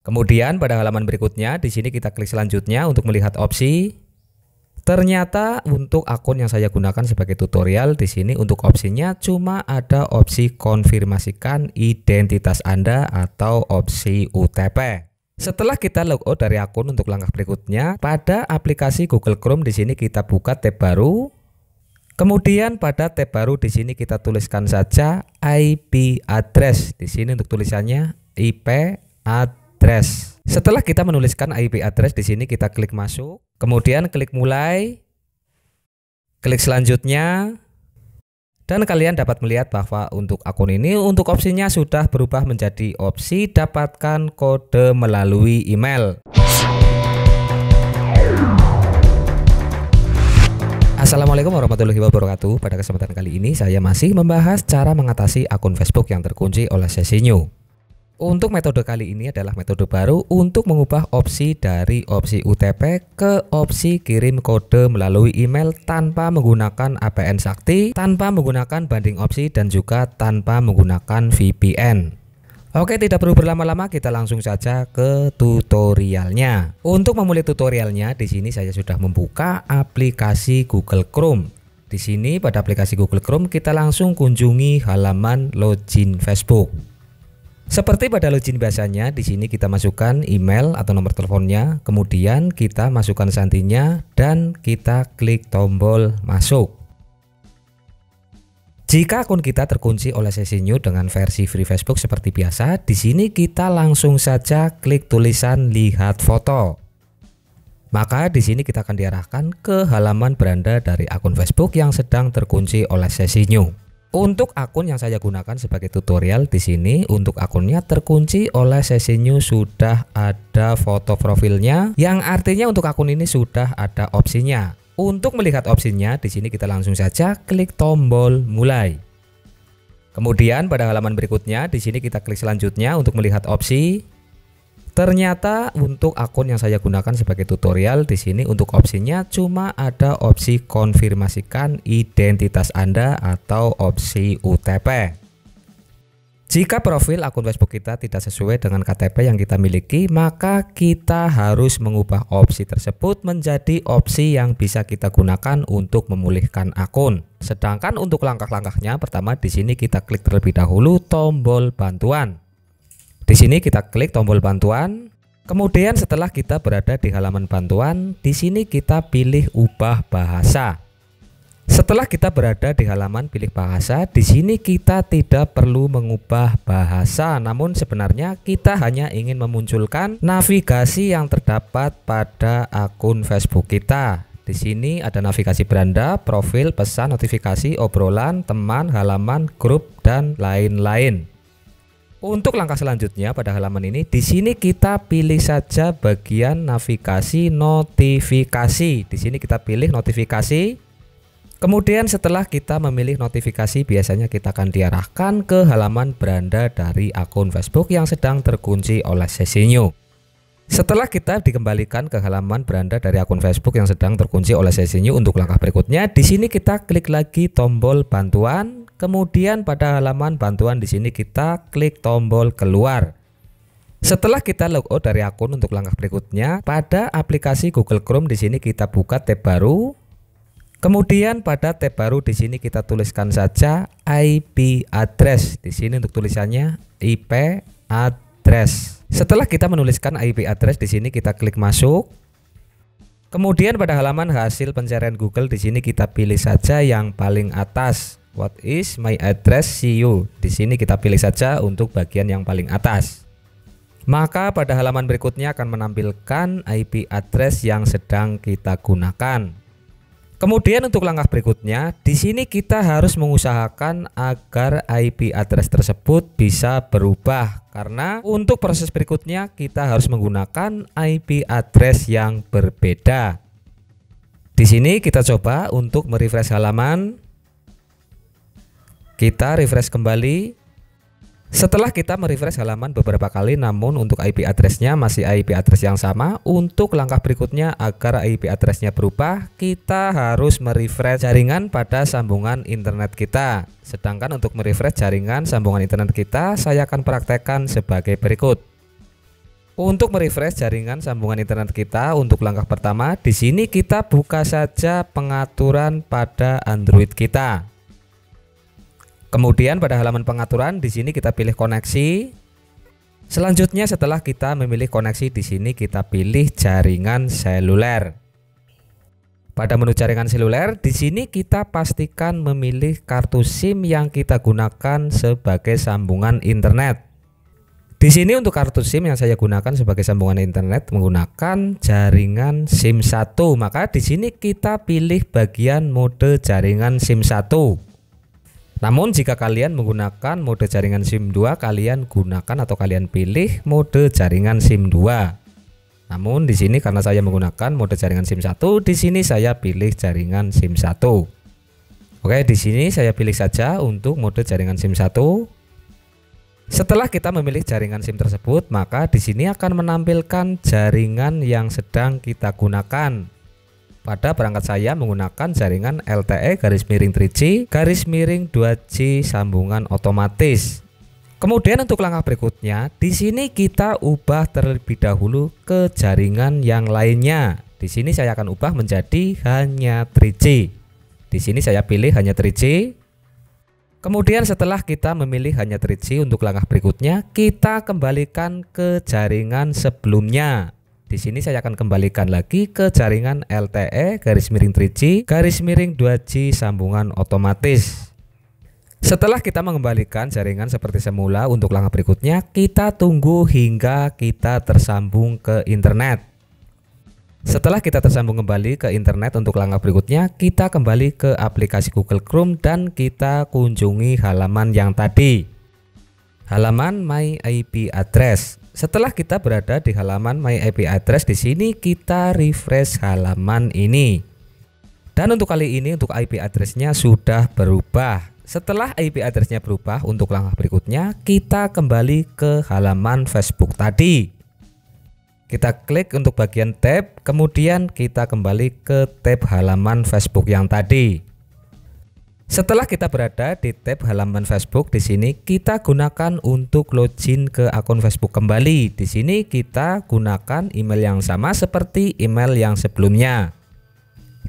Kemudian pada halaman berikutnya di sini kita klik selanjutnya untuk melihat opsi. Ternyata untuk akun yang saya gunakan sebagai tutorial di sini untuk opsinya cuma ada opsi konfirmasikan identitas Anda atau opsi UTP. Setelah kita logout dari akun untuk langkah berikutnya, pada aplikasi Google Chrome di sini kita buka tab baru. Kemudian pada tab baru di sini kita tuliskan saja IP address. Di sini untuk tulisannya IP address. Setelah kita menuliskan IP address di sini kita klik masuk, kemudian klik mulai, klik selanjutnya, dan kalian dapat melihat bahwa untuk akun ini untuk opsinya sudah berubah menjadi opsi dapatkan kode melalui email. Assalamualaikum warahmatullahi wabarakatuh. Pada kesempatan kali ini saya masih membahas cara mengatasi akun Facebook yang terkunci oleh sesi new. Untuk metode kali ini adalah metode baru untuk mengubah opsi dari opsi UTP ke opsi kirim kode melalui email tanpa menggunakan APN Sakti, tanpa menggunakan banding opsi, dan juga tanpa menggunakan VPN. Oke, tidak perlu berlama-lama, kita langsung saja ke tutorialnya. Untuk memulai tutorialnya, di sini saya sudah membuka aplikasi Google Chrome. Di sini pada aplikasi Google Chrome kita langsung kunjungi halaman login Facebook. Seperti pada login biasanya, di sini kita masukkan email atau nomor teleponnya, kemudian kita masukkan santinya dan kita klik tombol masuk. Jika akun kita terkunci oleh sesi new dengan versi free Facebook seperti biasa, di sini kita langsung saja klik tulisan lihat foto. Maka di sini kita akan diarahkan ke halaman beranda dari akun Facebook yang sedang terkunci oleh sesi new. Untuk akun yang saya gunakan sebagai tutorial di sini, untuk akunnya terkunci oleh sesi new sudah ada foto profilnya, yang artinya untuk akun ini sudah ada opsinya. Untuk melihat opsinya, di sini kita langsung saja klik tombol mulai. Kemudian pada halaman berikutnya, di sini kita klik selanjutnya untuk melihat opsi. Ternyata untuk akun yang saya gunakan sebagai tutorial di sini untuk opsinya cuma ada opsi konfirmasikan identitas Anda atau opsi UTP. Jika profil akun Facebook kita tidak sesuai dengan KTP yang kita miliki, maka kita harus mengubah opsi tersebut menjadi opsi yang bisa kita gunakan untuk memulihkan akun. Sedangkan untuk langkah-langkahnya, pertama di sini kita klik terlebih dahulu tombol bantuan. Di sini kita klik tombol bantuan. Kemudian setelah kita berada di halaman bantuan, di sini kita pilih ubah bahasa. Setelah kita berada di halaman pilih bahasa, di sini kita tidak perlu mengubah bahasa, namun sebenarnya kita hanya ingin memunculkan navigasi yang terdapat pada akun Facebook kita. Di sini ada navigasi beranda, profil, pesan, notifikasi, obrolan, teman, halaman, grup, dan lain-lain. Untuk langkah selanjutnya pada halaman ini, di sini kita pilih saja bagian navigasi notifikasi. Di sini kita pilih notifikasi. Kemudian setelah kita memilih notifikasi, biasanya kita akan diarahkan ke halaman beranda dari akun Facebook yang sedang terkunci oleh sesi new. Setelah kita dikembalikan ke halaman beranda dari akun Facebook yang sedang terkunci oleh sesi new, untuk langkah berikutnya, di sini kita klik lagi tombol bantuan. Kemudian pada halaman bantuan di sini kita klik tombol keluar. Setelah kita logout dari akun, untuk langkah berikutnya, pada aplikasi Google Chrome di sini kita buka tab baru. Kemudian pada tab baru di sini kita tuliskan saja IP address. Di sini untuk tulisannya IP address. Setelah kita menuliskan IP address di sini kita klik masuk. Kemudian pada halaman hasil pencarian Google di sini kita pilih saja yang paling atas. What is my address? See you. Di sini kita pilih saja untuk bagian yang paling atas. Maka pada halaman berikutnya akan menampilkan IP address yang sedang kita gunakan. Kemudian untuk langkah berikutnya, di sini kita harus mengusahakan agar IP address tersebut bisa berubah, karena untuk proses berikutnya kita harus menggunakan IP address yang berbeda. Di sini kita coba untuk merefresh halaman. Kita refresh kembali. Setelah kita merefresh halaman beberapa kali, namun untuk IP addressnya masih IP address yang sama, untuk langkah berikutnya agar IP addressnya berubah, kita harus merefresh jaringan pada sambungan internet kita. Sedangkan untuk merefresh jaringan sambungan internet kita, saya akan praktekkan sebagai berikut. Untuk merefresh jaringan sambungan internet kita, untuk langkah pertama di sini kita buka saja pengaturan pada Android kita. Kemudian pada halaman pengaturan di sini kita pilih koneksi. Selanjutnya setelah kita memilih koneksi di sini kita pilih jaringan seluler. Pada menu jaringan seluler di sini kita pastikan memilih kartu SIM yang kita gunakan sebagai sambungan internet. Di sini untuk kartu SIM yang saya gunakan sebagai sambungan internet menggunakan jaringan SIM 1. Maka di sini kita pilih bagian mode jaringan SIM 1. Namun jika kalian menggunakan mode jaringan SIM 2, kalian gunakan atau kalian pilih mode jaringan SIM 2. Namun di sini karena saya menggunakan mode jaringan SIM 1, di sini saya pilih jaringan SIM 1. Oke, di sini saya pilih saja untuk mode jaringan SIM 1. Setelah kita memilih jaringan SIM tersebut, maka di sini akan menampilkan jaringan yang sedang kita gunakan. Pada perangkat saya menggunakan jaringan LTE /3G /2G sambungan otomatis. Kemudian untuk langkah berikutnya, di sini kita ubah terlebih dahulu ke jaringan yang lainnya. Di sini saya akan ubah menjadi hanya 3G. Di sini saya pilih hanya 3G. Kemudian setelah kita memilih hanya 3G, untuk langkah berikutnya kita kembalikan ke jaringan sebelumnya. Di sini saya akan kembalikan lagi ke jaringan LTE /3G /2G sambungan otomatis. Setelah kita mengembalikan jaringan seperti semula, untuk langkah berikutnya kita tunggu hingga kita tersambung ke internet. Setelah kita tersambung kembali ke internet, untuk langkah berikutnya kita kembali ke aplikasi Google Chrome dan kita kunjungi halaman yang tadi, halaman My IP Address. Setelah kita berada di halaman My IP Address, di sini kita refresh halaman ini. Dan untuk kali ini untuk IP address-nya sudah berubah. Setelah IP address-nya berubah, untuk langkah berikutnya kita kembali ke halaman Facebook tadi. Kita klik untuk bagian tab, kemudian kita kembali ke tab halaman Facebook yang tadi. Setelah kita berada di tab halaman Facebook, di sini kita gunakan untuk login ke akun Facebook kembali. Di sini kita gunakan email yang sama seperti email yang sebelumnya.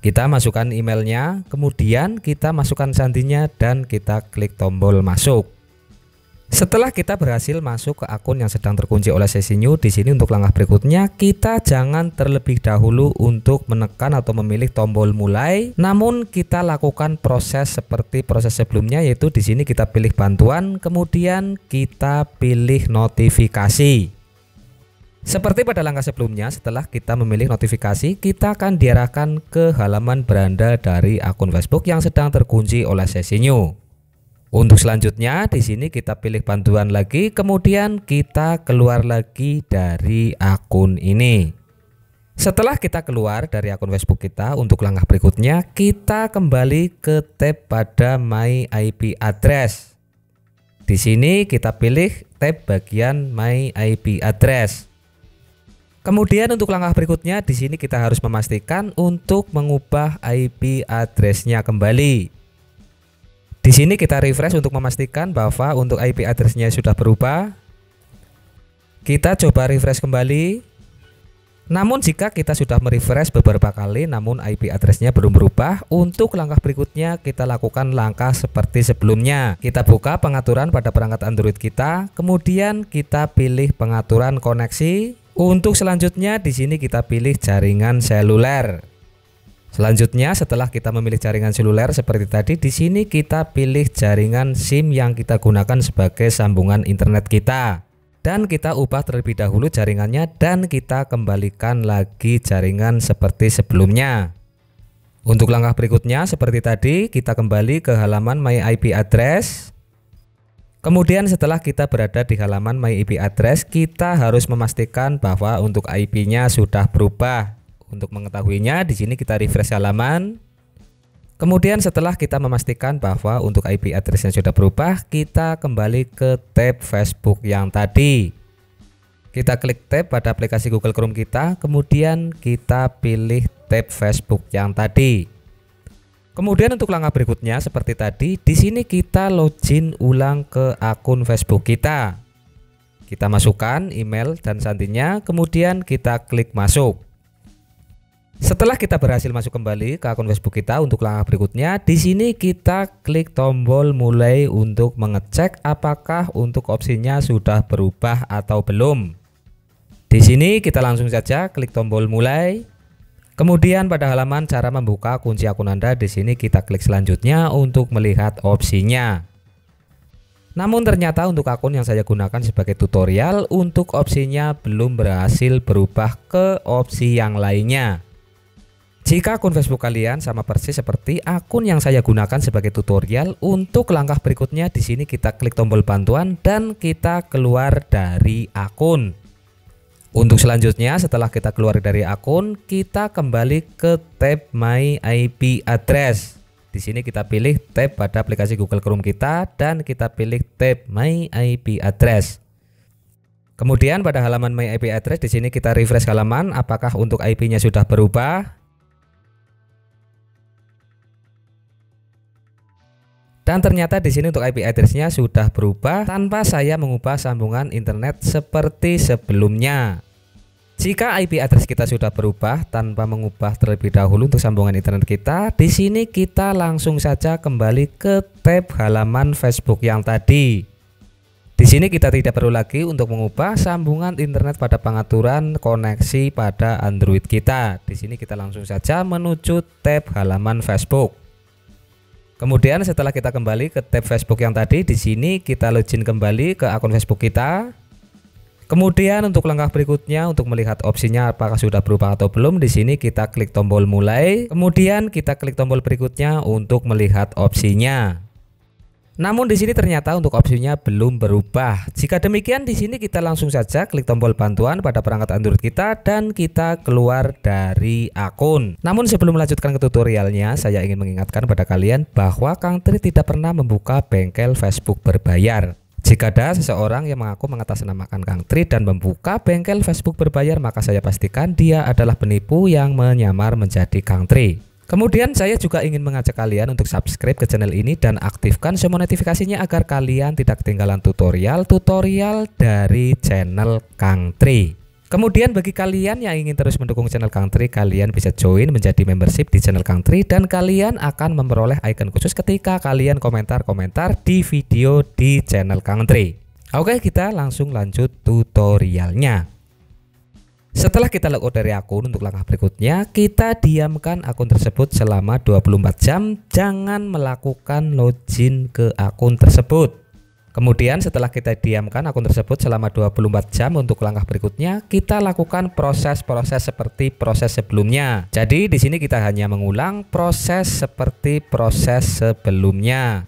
Kita masukkan emailnya, kemudian kita masukkan sandinya dan kita klik tombol masuk. Setelah kita berhasil masuk ke akun yang sedang terkunci oleh sesi new, di sini untuk langkah berikutnya kita jangan terlebih dahulu untuk menekan atau memilih tombol mulai, namun kita lakukan proses seperti proses sebelumnya, yaitu di sini kita pilih bantuan, kemudian kita pilih notifikasi. Seperti pada langkah sebelumnya, setelah kita memilih notifikasi, kita akan diarahkan ke halaman beranda dari akun Facebook yang sedang terkunci oleh sesi new. Untuk selanjutnya di sini kita pilih bantuan lagi, kemudian kita keluar lagi dari akun ini. Setelah kita keluar dari akun Facebook kita, untuk langkah berikutnya kita kembali ke tab pada My IP Address. Di sini kita pilih tab bagian My IP Address. Kemudian untuk langkah berikutnya di sini kita harus memastikan untuk mengubah IP address-nya kembali. Di sini kita refresh untuk memastikan bahwa untuk IP address-nya sudah berubah. Kita coba refresh kembali. Namun jika kita sudah merefresh beberapa kali namun IP address-nya belum berubah, untuk langkah berikutnya kita lakukan langkah seperti sebelumnya. Kita buka pengaturan pada perangkat Android kita, kemudian kita pilih pengaturan koneksi. Untuk selanjutnya di sini kita pilih jaringan seluler. Selanjutnya setelah kita memilih jaringan seluler seperti tadi, di sini kita pilih jaringan SIM yang kita gunakan sebagai sambungan internet kita. Dan kita ubah terlebih dahulu jaringannya dan kita kembalikan lagi jaringan seperti sebelumnya. Untuk langkah berikutnya seperti tadi, kita kembali ke halaman My IP Address. Kemudian setelah kita berada di halaman My IP Address, kita harus memastikan bahwa untuk IP-nya sudah berubah. Untuk mengetahuinya di sini kita refresh halaman. Kemudian setelah kita memastikan bahwa untuk IP address-nya sudah berubah, kita kembali ke tab Facebook yang tadi. Kita klik tab pada aplikasi Google Chrome kita, kemudian kita pilih tab Facebook yang tadi. Kemudian untuk langkah berikutnya seperti tadi, di sini kita login ulang ke akun Facebook kita. Kita masukkan email dan sandinya, kemudian kita klik masuk. Setelah kita berhasil masuk kembali ke akun Facebook kita, untuk langkah berikutnya di sini kita klik tombol mulai untuk mengecek apakah untuk opsinya sudah berubah atau belum. Di sini kita langsung saja klik tombol mulai. Kemudian pada halaman cara membuka kunci akun Anda, di sini kita klik selanjutnya untuk melihat opsinya. Namun ternyata untuk akun yang saya gunakan sebagai tutorial, untuk opsinya belum berhasil berubah ke opsi yang lainnya. Jika akun Facebook kalian sama persis seperti akun yang saya gunakan sebagai tutorial, untuk langkah berikutnya di sini kita klik tombol bantuan dan kita keluar dari akun. Untuk selanjutnya setelah kita keluar dari akun, kita kembali ke tab My IP Address. Di sini kita pilih tab pada aplikasi Google Chrome kita dan kita pilih tab My IP Address. Kemudian pada halaman My IP Address di sini kita refresh halaman apakah untuk IP-nya sudah berubah. Dan ternyata di sini untuk IP address-nya sudah berubah tanpa saya mengubah sambungan internet seperti sebelumnya. Jika IP address kita sudah berubah tanpa mengubah terlebih dahulu untuk sambungan internet kita, di sini kita langsung saja kembali ke tab halaman Facebook yang tadi. Di sini kita tidak perlu lagi untuk mengubah sambungan internet pada pengaturan koneksi pada Android kita. Di sini kita langsung saja menuju tab halaman Facebook. Kemudian setelah kita kembali ke tab Facebook yang tadi, di sini kita login kembali ke akun Facebook kita. Kemudian untuk langkah berikutnya untuk melihat opsinya apakah sudah berubah atau belum, di sini kita klik tombol mulai. Kemudian kita klik tombol berikutnya untuk melihat opsinya. Namun di sini ternyata untuk opsinya belum berubah. Jika demikian di sini kita langsung saja klik tombol bantuan pada perangkat Android kita dan kita keluar dari akun. Namun sebelum melanjutkan ke tutorialnya, saya ingin mengingatkan pada kalian bahwa Kang Tri tidak pernah membuka bengkel Facebook berbayar. Jika ada seseorang yang mengaku mengatasnamakan Kang Tri dan membuka bengkel Facebook berbayar, maka saya pastikan dia adalah penipu yang menyamar menjadi Kang Tri. Kemudian saya juga ingin mengajak kalian untuk subscribe ke channel ini dan aktifkan semua notifikasinya agar kalian tidak ketinggalan tutorial-tutorial dari channel Kang Tri. Kemudian bagi kalian yang ingin terus mendukung channel Kang Tri, kalian bisa join menjadi membership di channel Kang Tri dan kalian akan memperoleh icon khusus ketika kalian komentar-komentar di video di channel Kang Tri. Oke, kita langsung lanjut tutorialnya. Setelah kita logout dari akun, untuk langkah berikutnya kita diamkan akun tersebut selama 24 jam, jangan melakukan login ke akun tersebut. Kemudian setelah kita diamkan akun tersebut selama 24 jam, untuk langkah berikutnya kita lakukan proses-proses seperti proses sebelumnya. Jadi di sini kita hanya mengulang proses seperti proses sebelumnya.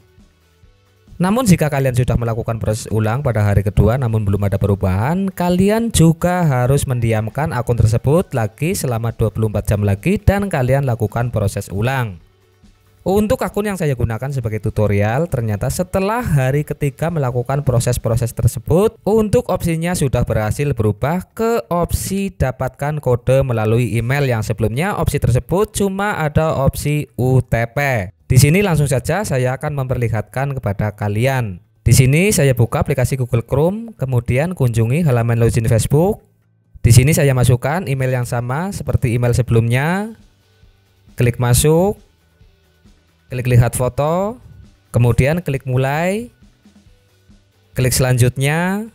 Namun jika kalian sudah melakukan proses ulang pada hari kedua namun belum ada perubahan, kalian juga harus mendiamkan akun tersebut lagi selama 24 jam lagi dan kalian lakukan proses ulang. Untuk akun yang saya gunakan sebagai tutorial, ternyata setelah hari ketiga melakukan proses-proses tersebut, untuk opsinya sudah berhasil berubah ke opsi dapatkan kode melalui email yang sebelumnya opsi tersebut cuma ada opsi UTP. Di sini langsung saja saya akan memperlihatkan kepada kalian. Di sini saya buka aplikasi Google Chrome, kemudian kunjungi halaman login Facebook. Di sini saya masukkan email yang sama seperti email sebelumnya. Klik masuk. Klik lihat foto. Kemudian klik mulai. Klik selanjutnya.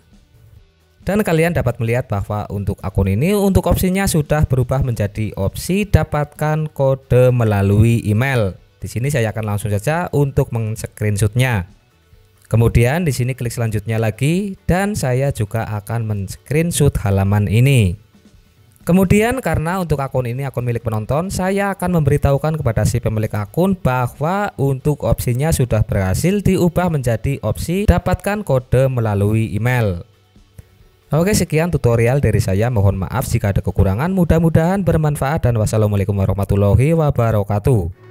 Dan kalian dapat melihat bahwa untuk akun ini untuk opsinya sudah berubah menjadi opsi dapatkan kode melalui email. Di sini saya akan langsung saja untuk men-screenshotnya. Kemudian di sini klik selanjutnya lagi dan saya juga akan men-screenshot halaman ini. Kemudian karena untuk akun ini akun milik penonton, saya akan memberitahukan kepada si pemilik akun bahwa untuk opsinya sudah berhasil diubah menjadi opsi dapatkan kode melalui email. Oke, sekian tutorial dari saya. Mohon maaf jika ada kekurangan. Mudah-mudahan bermanfaat dan wassalamualaikum warahmatullahi wabarakatuh.